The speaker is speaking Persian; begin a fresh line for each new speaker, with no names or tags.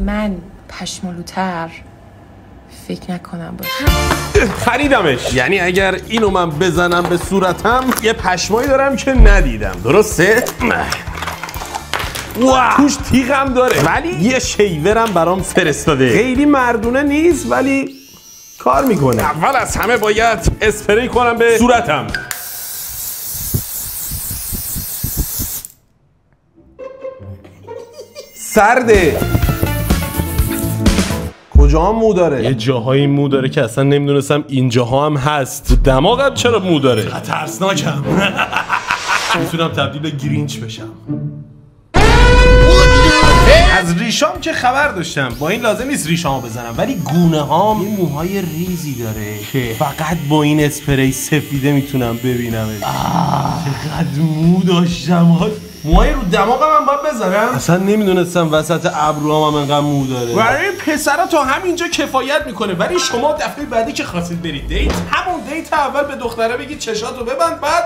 من پشمالوتر فکر نکنم باشه.
خریدمش. یعنی اگر اینو من بزنم به صورتم یه پشمایی دارم که ندیدم، درسته؟ واو، توش تیغم داره ولی یه شیورم برام فرستاده. خیلی مردونه نیست ولی کار میکنه. اول از همه باید اسپری کنم به صورتم. سرده. کجا هم مو داره؟ یه جاهایی مو داره که اصلا نمیدونستم اینجاها هم هست. دماغت چرا مو داره؟
ترسناکم. میتونم تبدیل به گرینچ بشم. از ریشام که خبر داشتم. با این لازم نیست ریشامو بزنم ولی گونه هام یه موهای ریزی داره که فقط با این اسپری سفیده میتونم ببینم. چقدر مو داشتم. موهای رو دماغم هم باید بذارم.
اصلا نمیدونستم وسط ابروام هم انقدر مو داره.
برای پسرا تا همینجا کفایت میکنه ولی شما دفعه بعدی که خواستید برید دیت، همون دیت اول به دختره بگید چشاتو ببند، بعد